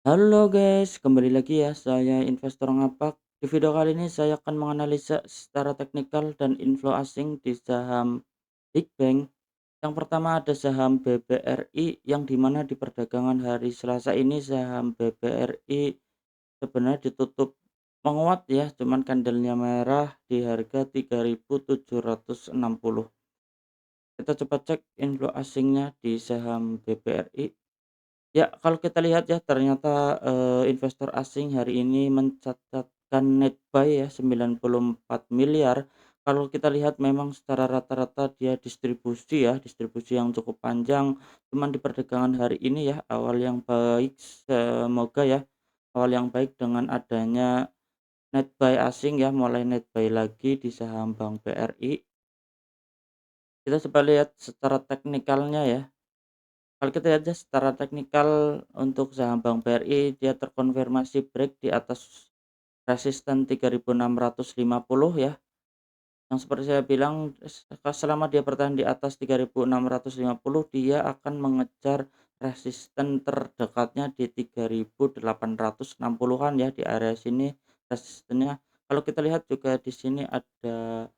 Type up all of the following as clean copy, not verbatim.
Halo guys, kembali lagi ya, saya investor ngapak. Di video kali ini saya akan menganalisa secara teknikal dan inflow asing di saham Big Bang. Yang pertama ada saham BBRI yang dimana di perdagangan hari Selasa ini saham BBRI sebenarnya ditutup menguat ya, cuman candlenya merah di harga 3.760. Kita coba cek inflow asingnya di saham BBRI. Ya, kalau kita lihat ya ternyata, investor asing hari ini mencatatkan net buy ya 94 miliar. Kalau kita lihat memang secara rata-rata dia distribusi yang cukup panjang. Cuman di perdagangan hari ini ya awal yang baik, semoga ya awal yang baik dengan adanya net buy asing ya, mulai net buy lagi di saham Bank BRI. Kita coba lihat secara teknikalnya ya. Kalau kita lihat ya secara teknikal untuk saham Bank BRI dia terkonfirmasi break di atas resisten 3.650 ya. Yang seperti saya bilang selama dia bertahan di atas 3.650 dia akan mengejar resisten terdekatnya di 3.860-an ya, di area sini resistennya. Kalau kita lihat juga di sini ada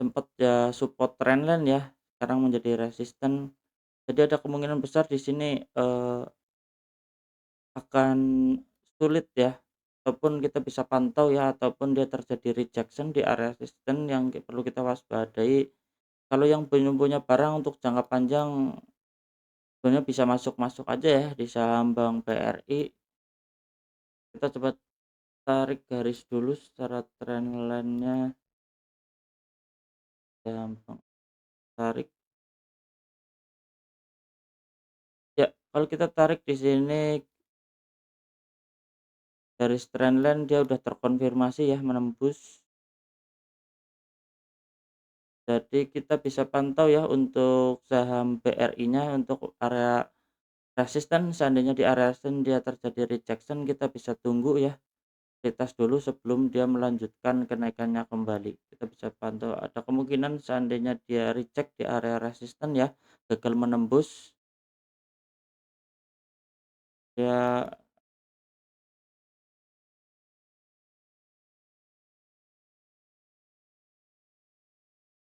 sempat ya support trendline ya, sekarang menjadi resisten. Jadi ada kemungkinan besar di sini, akan sulit ya, ataupun kita bisa pantau ya, ataupun dia terjadi rejection di area resisten yang perlu kita waspadai. Kalau yang belum punya barang untuk jangka panjang sebenarnya bisa masuk-masuk aja ya di saham Bank BRI. Kita coba tarik garis dulu secara trendline-nya saham Bank, tarik. Ya, kalau kita tarik di sini garis trendline dia udah terkonfirmasi ya menembus. Jadi kita bisa pantau ya untuk saham BRI-nya untuk area resisten, seandainya di area resisten dia terjadi rejection, kita bisa tunggu ya, retest dulu sebelum dia melanjutkan kenaikannya kembali. Kita bisa pantau ada kemungkinan seandainya dia reject di area resisten ya, gagal menembus, dia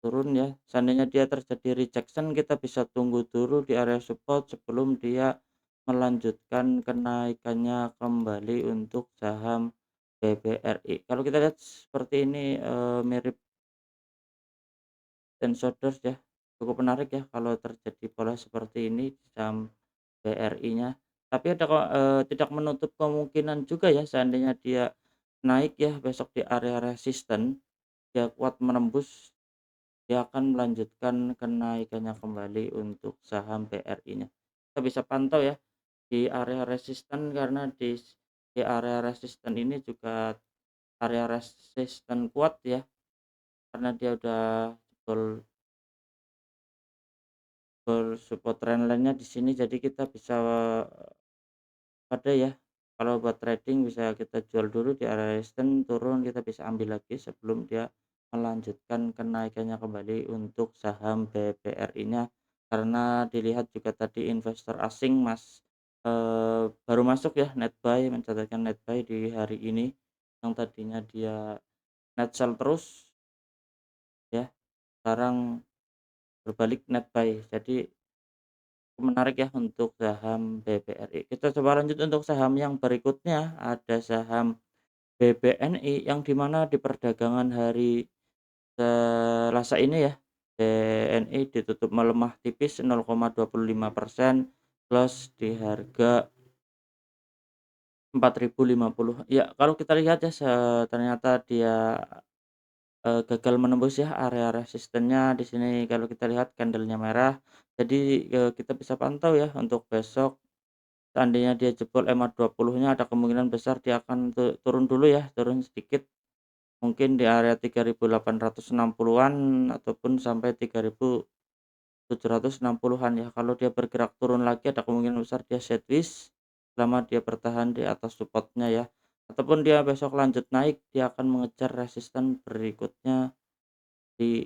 turun ya. Seandainya dia terjadi rejection, kita bisa tunggu dulu di area support sebelum dia melanjutkan kenaikannya kembali untuk saham BBRI. Kalau kita lihat seperti ini, mirip dan shoulders ya, cukup menarik ya kalau terjadi pola seperti ini di saham BRI-nya. Tapi ada tidak menutup kemungkinan juga ya seandainya dia naik ya besok di area resisten, dia kuat menembus, dia akan melanjutkan kenaikannya kembali untuk saham BRI-nya. Kita bisa pantau ya di area resisten karena di area resisten ini juga area resisten kuat ya, karena dia udah jebol jebol support trendline-nya di sini, jadi kita bisa pada ya, kalau buat trading bisa kita jual dulu di area resistance, turun kita bisa ambil lagi sebelum dia melanjutkan kenaikannya kembali untuk saham BBRI-nya. Karena dilihat juga tadi investor asing baru masuk ya net buy, mencatatkan net buy di hari ini, yang tadinya dia net sell terus ya, sekarang berbalik net buy. Jadi menarik ya untuk saham BBRI. Kita coba lanjut untuk saham yang berikutnya, ada saham BBNI yang dimana di perdagangan hari Selasa ini ya, BNI ditutup melemah tipis 0,25%, close di harga 4.050. Ya, kalau kita lihat ya ternyata dia, gagal menembus ya area resistennya di sini kalau kita lihat candlenya merah. Jadi, kita bisa pantau ya untuk besok. Seandainya dia jebol EMA 20-nya ada kemungkinan besar dia akan turun dulu ya, turun sedikit, mungkin di area 3.860-an ataupun sampai 3.760-an ya. Kalau dia bergerak turun lagi ada kemungkinan besar dia sideways selama dia bertahan di atas supportnya ya. Ataupun dia besok lanjut naik, dia akan mengejar resisten berikutnya di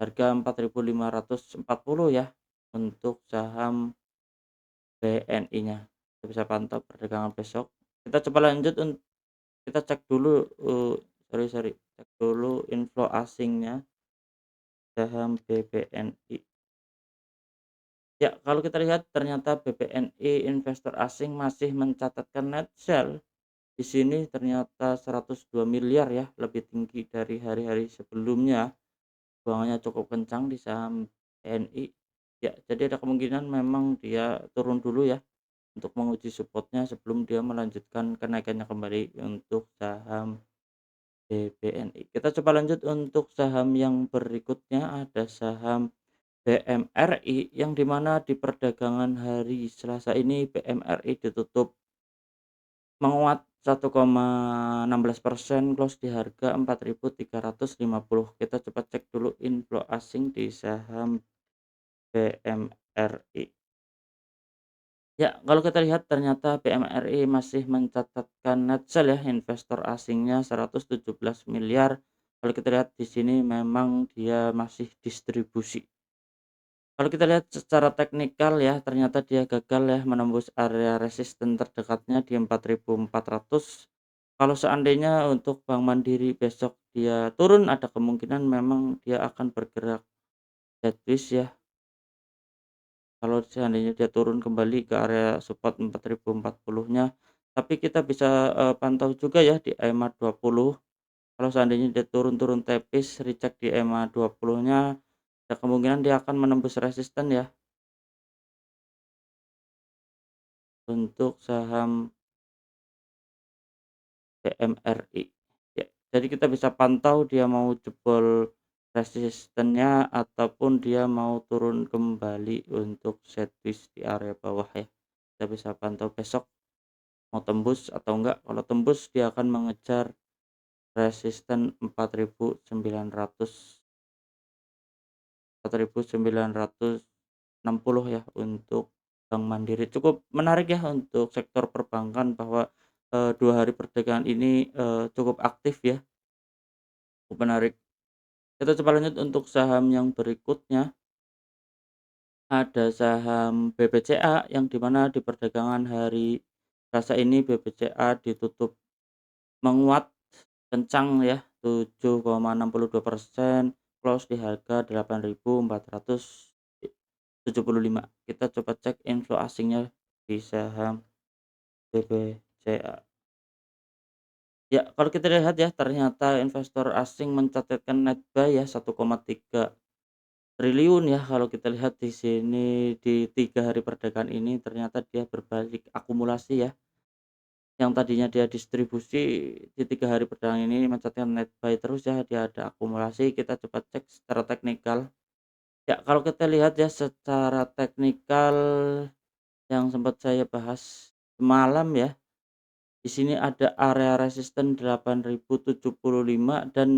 harga 4.540 ya untuk saham BNI-nya. kita bisa pantau perdagangan besok. Kita coba lanjut kita cek dulu, sorry, cek dulu inflow asingnya saham BBNI. Ya, kalau kita lihat ternyata BBNI investor asing masih mencatatkan net sell. Di sini ternyata 102 miliar ya, lebih tinggi dari hari-hari sebelumnya. Buangannya cukup kencang di saham BNI. Ya, jadi ada kemungkinan memang dia turun dulu ya untuk menguji supportnya sebelum dia melanjutkan kenaikannya kembali untuk saham BBNI. Kita coba lanjut untuk saham yang berikutnya, ada saham BMRI yang dimana di perdagangan hari Selasa ini BMRI ditutup menguat 1,16%, close di harga 4.350. Kita coba cek dulu inflow asing di saham BMRI. Ya, kalau kita lihat ternyata BMRI masih mencatatkan net sell ya, investor asingnya 117 miliar. Kalau kita lihat di sini memang dia masih distribusi. Kalau kita lihat secara teknikal ya, ternyata dia gagal ya menembus area resisten terdekatnya di 4.400. Kalau seandainya untuk Bank Mandiri besok dia turun, ada kemungkinan memang dia akan bergerak sideways ya. Kalau seandainya dia turun kembali ke area support 4.040-nya, tapi kita bisa, pantau juga ya di EMA 20. Kalau seandainya dia turun-turun tipis, recheck di EMA 20-nya, ada kemungkinan dia akan menembus resisten ya untuk saham BMRI. Ya, jadi kita bisa pantau dia mau jebol resistennya ataupun dia mau turun kembali untuk sideways di area bawah ya. Kita bisa pantau besok mau tembus atau enggak. Kalau tembus dia akan mengejar resisten 4.960 ya untuk Bank Mandiri. Cukup menarik ya untuk sektor perbankan bahwa 2 hari perdagangan ini cukup aktif ya, cukup menarik. Kita coba lanjut untuk saham yang berikutnya, ada saham BBCA yang dimana di perdagangan hari Selasa ini BBCA ditutup menguat kencang ya, 7,62%, close di harga 8.475. Kita coba cek inflow asingnya di saham BBCA. Ya, kalau kita lihat ya ternyata investor asing mencatatkan net buy ya 1,3 triliun ya. Kalau kita lihat di sini di 3 hari perdagangan ini ternyata dia berbalik akumulasi ya. Yang tadinya dia distribusi di 3 hari perdagangan ini mencatatkan net buy terus ya, dia ada akumulasi. Kita coba cek secara teknikal. Ya, kalau kita lihat ya secara teknikal yang sempat saya bahas semalam ya, di sini ada area resisten 8.075 dan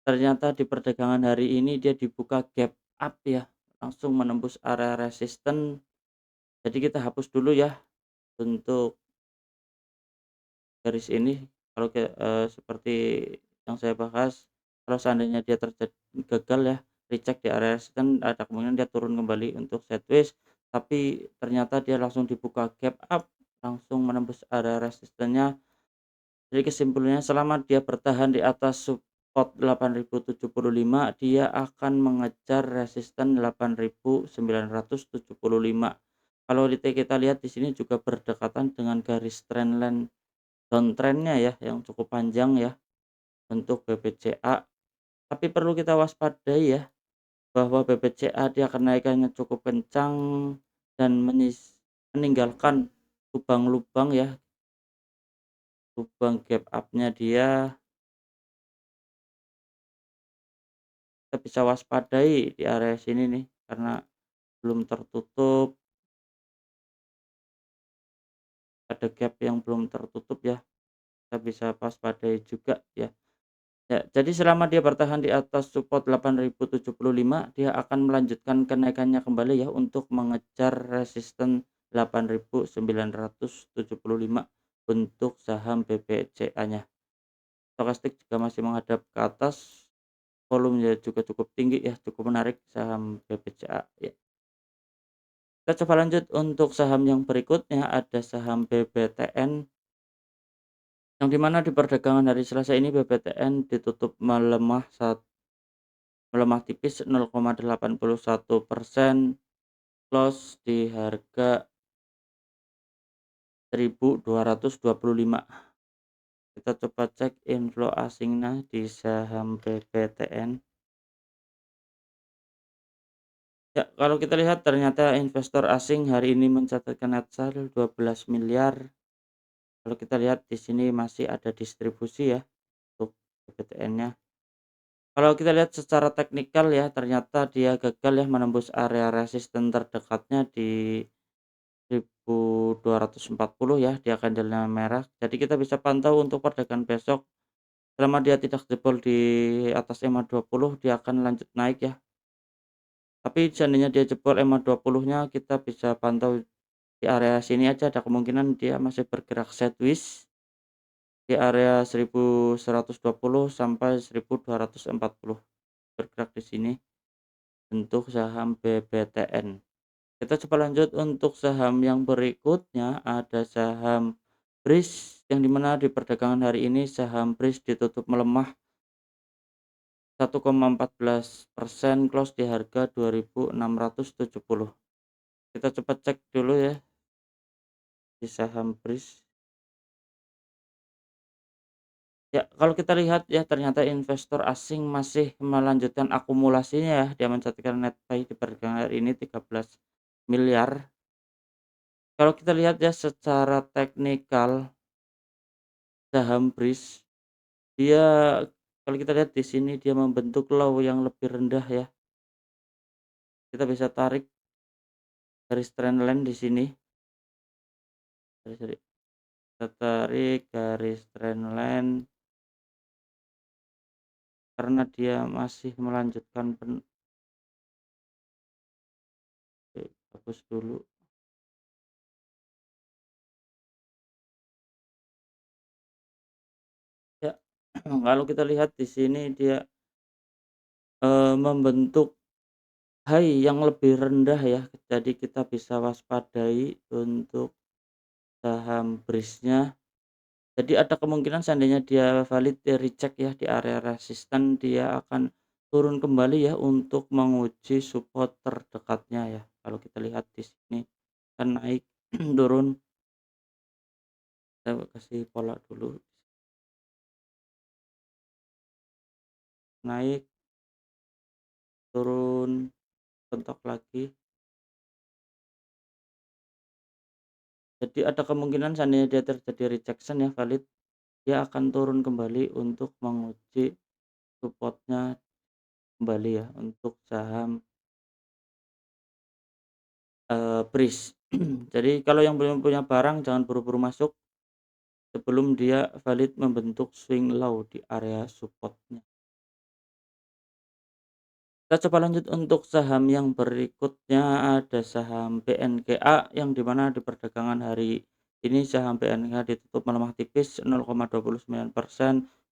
ternyata di perdagangan hari ini dia dibuka gap up ya, langsung menembus area resisten. Jadi kita hapus dulu ya untuk garis ini. Kalau seperti yang saya bahas, kalau seandainya dia gagal ya, recheck di area resisten, ada kemungkinan dia turun kembali untuk sideways, tapi ternyata dia langsung dibuka gap up, langsung menembus area resistennya. Jadi kesimpulannya selama dia bertahan di atas support 8.075, dia akan mengejar resisten 8.975. Kalau kita lihat di sini juga berdekatan dengan garis trendline downtrend-nya ya yang cukup panjang ya untuk BBCA. Tapi perlu kita waspadai ya bahwa BBCA dia kenaikannya cukup kencang dan meninggalkan lubang-lubang ya, lubang gap up-nya dia. Kita bisa waspadai di area sini nih karena belum tertutup, ada gap yang belum tertutup ya, kita bisa waspadai juga ya. Ya, jadi selama dia bertahan di atas support 8.075, dia akan melanjutkan kenaikannya kembali ya untuk mengejar resisten 8.975 untuk saham BBCA-nya. Stokastik juga masih menghadap ke atas, volumenya juga cukup tinggi ya, cukup menarik saham BBCA ya. Kita coba lanjut untuk saham yang berikutnya, ada saham BBTN, yang di mana di perdagangan hari Selasa ini BBTN ditutup melemah tipis 0,81%, close di harga 1.225. Kita coba cek inflow asingnya di saham BBTN. Ya, kalau kita lihat ternyata investor asing hari ini mencatatkan net sale 12 miliar. Kalau kita lihat di sini masih ada distribusi ya untuk BBTN-nya. Kalau kita lihat secara teknikal ya, ternyata dia gagal ya menembus area resisten terdekatnya di 1.240 ya, dia candlenya merah. Jadi kita bisa pantau untuk perdagangan besok, selama dia tidak jebol di atas EMA 20, dia akan lanjut naik ya. Tapi seandainya dia jebol EMA 20-nya, kita bisa pantau di area sini aja, ada kemungkinan dia masih bergerak sideways di area 1.120 sampai 1.240, bergerak di sini untuk saham BBTN. Kita coba lanjut untuk saham yang berikutnya, ada saham BRIS, yang dimana di perdagangan hari ini saham BRIS ditutup melemah 1,14%, close di harga 2.670. Kita coba cek dulu ya di saham BRIS. Ya, kalau kita lihat ya, ternyata investor asing masih melanjutkan akumulasinya ya. Dia mencatatkan net buy di perdagangan hari ini 13 miliar. Kalau kita lihat ya secara teknikal, saham BRIS, dia kalau kita lihat di sini dia membentuk low yang lebih rendah ya. Kita bisa tarik garis trendline di sini. Sorry, sorry. Kita tarik garis trendline karena dia masih melanjutkan oke, hapus dulu. Ya, kalau kita lihat di sini dia membentuk high yang lebih rendah ya. Jadi kita bisa waspadai untuk saham BRIS-nya. Jadi ada kemungkinan seandainya dia valid recheck ya di area resisten, dia akan turun kembali ya untuk menguji support terdekatnya ya. Kalau kita lihat di sini kan naik turun, saya kasih pola dulu, naik turun bentok lagi. Jadi ada kemungkinan seandainya dia terjadi rejection ya valid, dia akan turun kembali untuk menguji supportnya kembali ya untuk saham BRIS. Jadi kalau yang belum punya barang jangan buru-buru masuk sebelum dia valid membentuk swing low di area supportnya. Kita coba lanjut untuk saham yang berikutnya, ada saham BNKA, yang dimana di perdagangan hari ini saham BNKA ditutup melemah tipis 0,29%,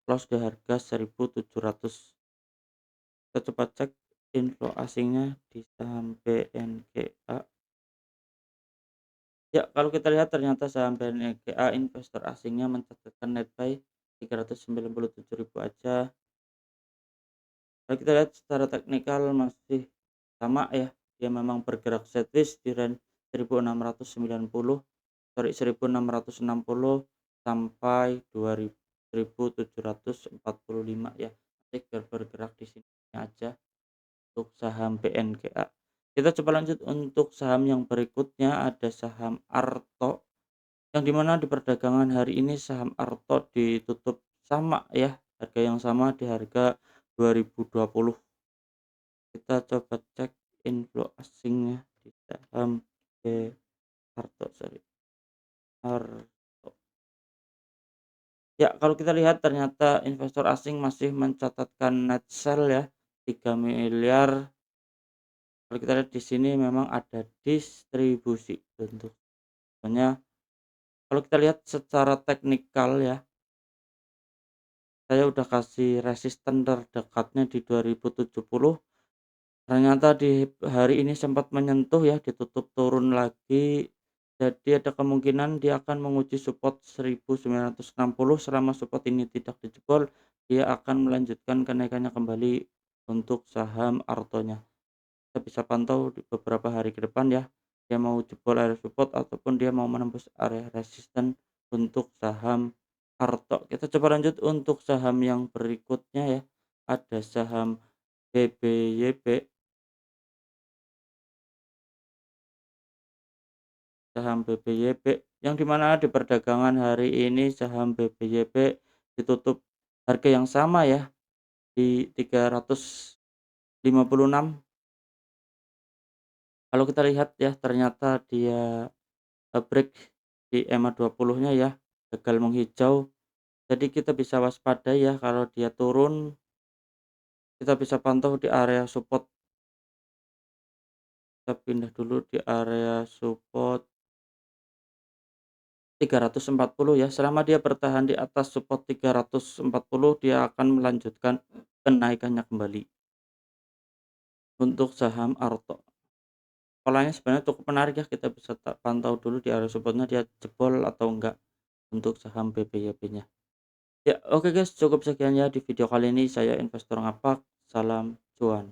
close di harga 1.700. Kita coba cek inflow asingnya di saham BNKA. Ya, kalau kita lihat ternyata saham BNKA investor asingnya mencatatkan net buy 397.000 aja. Kalau kita lihat secara teknikal masih sama ya, dia memang bergerak sideways di range 1690, sorry 1660 sampai 2745 ya. Masih bergerak di sini aja untuk saham BNKA. Kita coba lanjut untuk saham yang berikutnya, ada saham Arto, yang dimana di perdagangan hari ini saham Arto ditutup sama ya, harga yang sama di harga 2020. Kita coba cek inflow asingnya di saham Arto, sorry, Arto. Ya, kalau kita lihat ternyata investor asing masih mencatatkan net sell ya 3 miliar. Kalau kita lihat di sini memang ada distribusi bentuknya. Kalau kita lihat secara teknikal ya, saya udah kasih resisten terdekatnya di 2070, Ternyata di hari ini sempat menyentuh ya, ditutup turun lagi. Jadi ada kemungkinan dia akan menguji support 1960. Selama support ini tidak dijebol, dia akan melanjutkan kenaikannya kembali untuk saham Artonya. Kita bisa pantau di beberapa hari ke depan ya, dia mau jebol area support ataupun dia mau menembus area resisten untuk saham Arto. Kita coba lanjut untuk saham yang berikutnya ya, ada saham BBYB. Saham BBYB, yang di mana di perdagangan hari ini saham BBYB ditutup harga yang sama ya, di 356. Kalau kita lihat ya, ternyata dia break di EMA 20-nya ya, gagal menghijau. Jadi kita bisa waspada ya, kalau dia turun kita bisa pantau di area support. Kita pindah dulu di area support 340 ya. Selama dia bertahan di atas support 340, dia akan melanjutkan kenaikannya kembali untuk saham Arto. Polanya sebenarnya cukup menarik ya, kita bisa pantau dulu di area supportnya dia jebol atau enggak untuk saham BBYB-nya. Ya, oke guys, cukup sekian ya di video kali ini. Saya investor ngapak, salam cuan.